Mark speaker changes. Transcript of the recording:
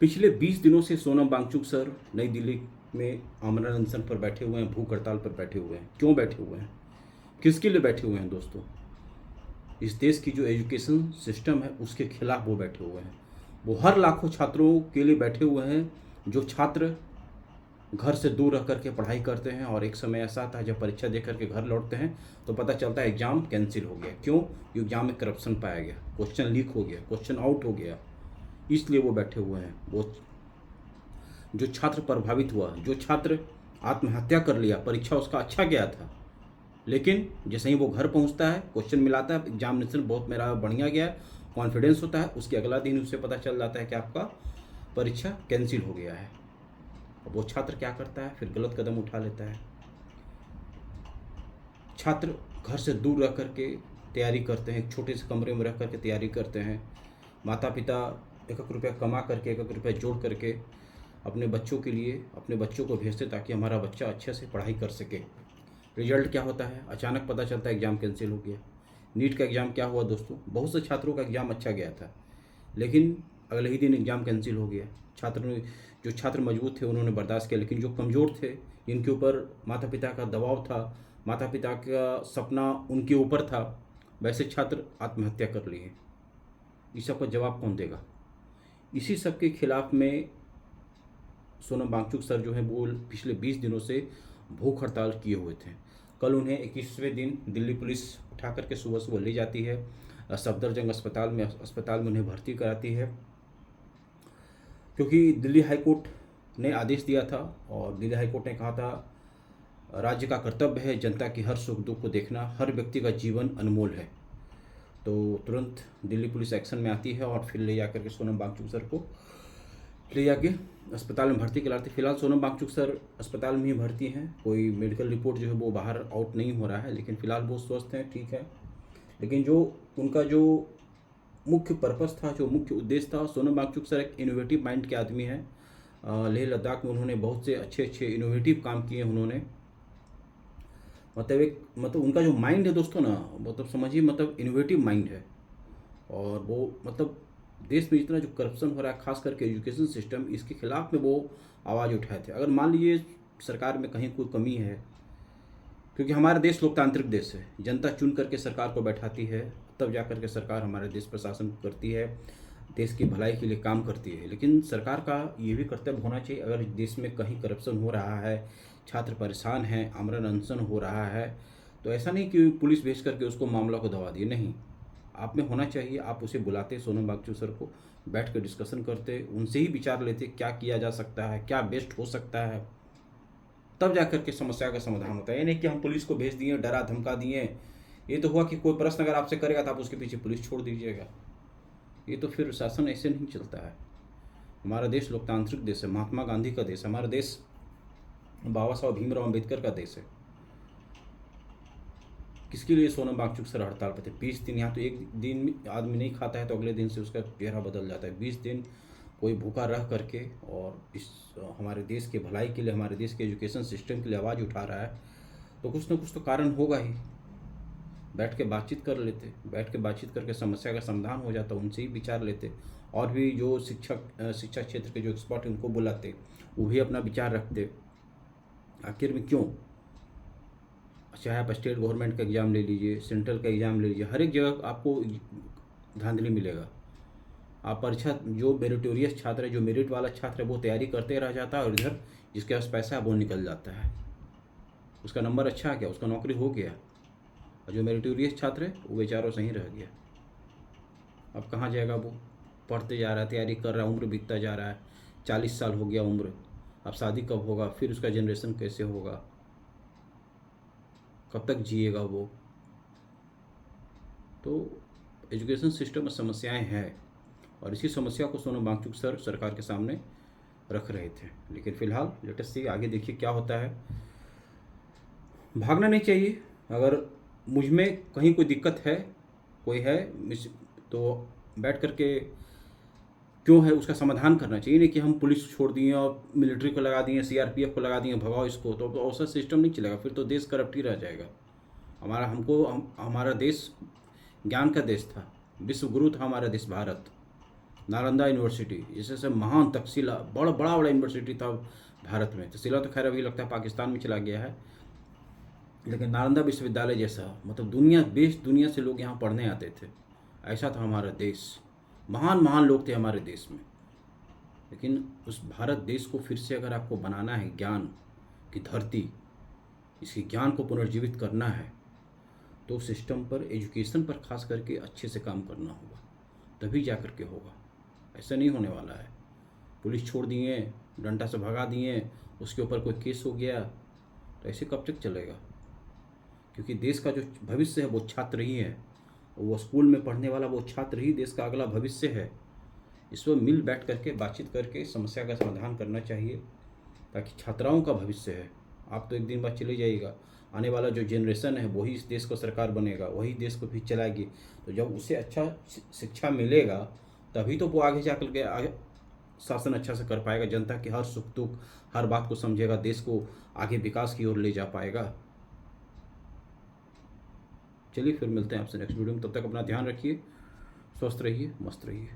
Speaker 1: पिछले 20 दिनों से सोनम वांगचुक सर नई दिल्ली में आमरण अनशन पर बैठे हुए हैं, भूख हड़ताल पर बैठे हुए हैं। क्यों बैठे हुए हैं, किसके लिए बैठे हुए हैं दोस्तों? इस देश की जो एजुकेशन सिस्टम है उसके खिलाफ वो बैठे हुए हैं। वो हर लाखों छात्रों के लिए बैठे हुए हैं जो छात्र घर से दूर रह करके पढ़ाई करते हैं, और एक समय ऐसा आता है जब परीक्षा दे करके घर लौटते हैं तो पता चलता है एग्ज़ाम कैंसिल हो गया। क्यों? एग्ज़ाम में करप्शन पाया गया, क्वेश्चन लीक हो गया, क्वेश्चन आउट हो गया। इसलिए वो बैठे हुए हैं। वो जो छात्र प्रभावित हुआ, जो छात्र आत्महत्या कर लिया, परीक्षा उसका अच्छा गया था, लेकिन जैसे ही वो घर पहुंचता है, क्वेश्चन मिलाता है, एग्जामिनेशन बहुत मेरा बढ़िया गया, कॉन्फिडेंस होता है, उसके अगला दिन उसे पता चल जाता है कि आपका परीक्षा कैंसिल हो गया है। अब वो छात्र क्या करता है? फिर गलत कदम उठा लेता है। छात्र घर से दूर रह करके तैयारी करते हैं, एक छोटे से कमरे में रह करके तैयारी करते हैं। माता पिता एक एक रुपया कमा करके, एक एक रुपया जोड़ करके अपने बच्चों के लिए, अपने बच्चों को भेजते ताकि हमारा बच्चा अच्छे से पढ़ाई कर सके। रिजल्ट क्या होता है? अचानक पता चलता है एग्ज़ाम कैंसिल हो गया। नीट का एग्ज़ाम क्या हुआ दोस्तों? बहुत से छात्रों का एग्ज़ाम अच्छा गया था, लेकिन अगले ही दिन एग्ज़ाम कैंसिल हो गया। छात्र ने, जो छात्र मजबूत थे उन्होंने बर्दाश्त किया, लेकिन जो कमज़ोर थे, जिनके ऊपर माता पिता का दबाव था, माता पिता का सपना उनके ऊपर था, वैसे छात्र आत्महत्या कर लिए। इस सब का जवाब कौन देगा? इसी सब के खिलाफ में सोनम वांगचुक सर जो हैं वो पिछले 20 दिनों से भूख हड़ताल किए हुए थे। कल उन्हें 21वें दिन दिल्ली पुलिस उठा करके सुबह सुबह ले जाती है, सफदरजंग अस्पताल में उन्हें भर्ती कराती है, क्योंकि दिल्ली हाई कोर्ट ने आदेश दिया था, और दिल्ली हाई कोर्ट ने कहा था राज्य का कर्तव्य है जनता की हर सुख दुख को देखना, हर व्यक्ति का जीवन अनमोल है। तो तुरंत दिल्ली पुलिस एक्शन में आती है और फिर ले जाकर के सोनम वांगचुक सर को ले जाके अस्पताल में भर्ती कराती। फिलहाल सोनम वांगचुक सर अस्पताल में ही भर्ती हैं, कोई मेडिकल रिपोर्ट जो है वो बाहर आउट नहीं हो रहा है, लेकिन फिलहाल वो स्वस्थ हैं, ठीक है। लेकिन जो उनका जो मुख्य पर्पस था, जो मुख्य उद्देश्य था, सोनम वांगचुक सर एक इनोवेटिव माइंड के आदमी हैं। लेह लद्दाख में उन्होंने बहुत से अच्छे अच्छे इनोवेटिव काम किए उन्होंने। मतलब उनका जो माइंड है दोस्तों ना, मतलब समझिए, मतलब इनोवेटिव माइंड है। और वो मतलब देश में इतना जो करप्शन हो रहा है, खास करके एजुकेशन सिस्टम, इसके खिलाफ में वो आवाज़ उठाए थे। अगर मान लीजिए सरकार में कहीं कोई कमी है, क्योंकि हमारा देश लोकतांत्रिक देश है, जनता चुन करके सरकार को बैठाती है, तब जा करके सरकार हमारे देश प्रशासन करती है, देश की भलाई के लिए काम करती है। लेकिन सरकार का ये भी कर्तव्य होना चाहिए, अगर देश में कहीं करप्शन हो रहा है, छात्र परेशान हैं, आमरण अनशन हो रहा है, तो ऐसा नहीं कि पुलिस भेज करके उसको मामला को दबा दिए। नहीं, आप में होना चाहिए, आप उसे बुलाते सोनम वांगचुक सर को, बैठ कर डिस्कशन करते, उनसे ही विचार लेते क्या किया जा सकता है, क्या बेस्ट हो सकता है, तब जाकर के समस्या का समाधान होता है। ये नहीं कि हम पुलिस को भेज दिए, डरा धमका दिए। ये तो हुआ कि कोई प्रश्न अगर आपसे करेगा तो आप उसके पीछे पुलिस छोड़ दीजिएगा। ये तो फिर शासन ऐसे नहीं चलता है। हमारा देश लोकतांत्रिक देश है, महात्मा गांधी का देश है, हमारा देश बाबा साहब भीमराव अम्बेडकर का देश है। किसके लिए सोनम वांगचुक सर हड़ताल पर थे? 20 दिन। यहाँ तो एक दिन आदमी नहीं खाता है तो अगले दिन से उसका चेहरा बदल जाता है। 20 दिन कोई भूखा रह करके और इस हमारे देश के भलाई के लिए, हमारे देश के एजुकेशन सिस्टम के लिए आवाज़ उठा रहा है, तो कुछ ना कुछ तो कारण होगा ही। बैठ के बातचीत कर लेते, बैठ के बातचीत करके समस्या का समाधान हो जाता, उनसे ही विचार लेते, और भी जो शिक्षा क्षेत्र के जो एक्सपर्ट हैं उनको बुलाते, वो भी अपना विचार रखते। आखिर में क्यों? चाहे आप स्टेट गवर्नमेंट का एग्ज़ाम ले लीजिए, सेंट्रल का एग्ज़ाम ले लीजिए, हर एक जगह आपको धांधली मिलेगा। आप परीक्षा, जो मेरिटोरियस छात्र है, जो मेरिट वाला छात्र है, वो तैयारी करते रह जाता है, और इधर जिसके पास पैसा है वो निकल जाता है। उसका नंबर अच्छा आ गया, उसका नौकरी हो गया, और जो मेरिटोरियस छात्र है वो बेचारों से ही रह गया। अब कहाँ जाएगा वो? पढ़ते जा रहा है, तैयारी कर रहा है, उम्र बीतता जा रहा है, 40 साल हो गया उम्र, अब शादी कब होगा? फिर उसका जनरेशन कैसे होगा? कब तक जिएगा वो? तो एजुकेशन सिस्टम में समस्याएं हैं, और इसी समस्या को सोनम वांगचुक सर सरकार के सामने रख रहे थे। लेकिन फिलहाल लेटेस्ट सी आगे देखिए क्या होता है। भागना नहीं चाहिए। अगर मुझ में कहीं कोई दिक्कत है, कोई है, तो बैठ करके क्यों है उसका समाधान करना चाहिए। नहीं कि हम पुलिस छोड़ दिए और मिलिट्री को लगा दिए, सीआरपीएफ को लगा दिए, भगाओ इसको, तो ऐसा सिस्टम नहीं चलेगा, फिर तो देश करप्ट ही रह जाएगा। हमारा देश ज्ञान का देश था, विश्व गुरु था हमारा देश भारत, नालंदा यूनिवर्सिटी जैसे सब महान तक्षशिला बड़ा बड़ा बड़ा यूनिवर्सिटी था भारत में। तक्षशिला तो खैर अभी लगता है पाकिस्तान में चला गया है, लेकिन नालंदा विश्वविद्यालय जैसा मतलब दुनिया देश दुनिया से लोग यहाँ पढ़ने आते थे। ऐसा था हमारा देश, महान महान लोग थे हमारे देश में। लेकिन उस भारत देश को फिर से अगर आपको बनाना है, ज्ञान की धरती, इसके ज्ञान को पुनर्जीवित करना है, तो सिस्टम पर, एजुकेशन पर खास करके अच्छे से काम करना होगा, तभी जा कर के होगा। ऐसा नहीं होने वाला है पुलिस छोड़ दिए, डंडा से भगा दिए, उसके ऊपर कोई केस हो गया, तो ऐसे कब तक चलेगा? क्योंकि देश का जो भविष्य है वो छात्र ही है, वो स्कूल में पढ़ने वाला वो छात्र ही देश का अगला भविष्य है। इस पर मिल बैठ करके बातचीत करके समस्या का समाधान करना चाहिए, ताकि छात्राओं का भविष्य है। आप तो एक दिन बाद चले जाइएगा, आने वाला जो जनरेशन है वही इस देश का सरकार बनेगा, वही देश को भी चलाएगी। तो जब उसे अच्छा शिक्षा मिलेगा तभी तो वो आगे जा कर के आगे शासन अच्छा से कर पाएगा, जनता की हर सुख दुख हर बात को समझेगा, देश को आगे विकास की ओर ले जा पाएगा। चलिए फिर मिलते हैं आपसे नेक्स्ट वीडियो में, तब तक अपना ध्यान रखिए, स्वस्थ रहिए, मस्त रहिए।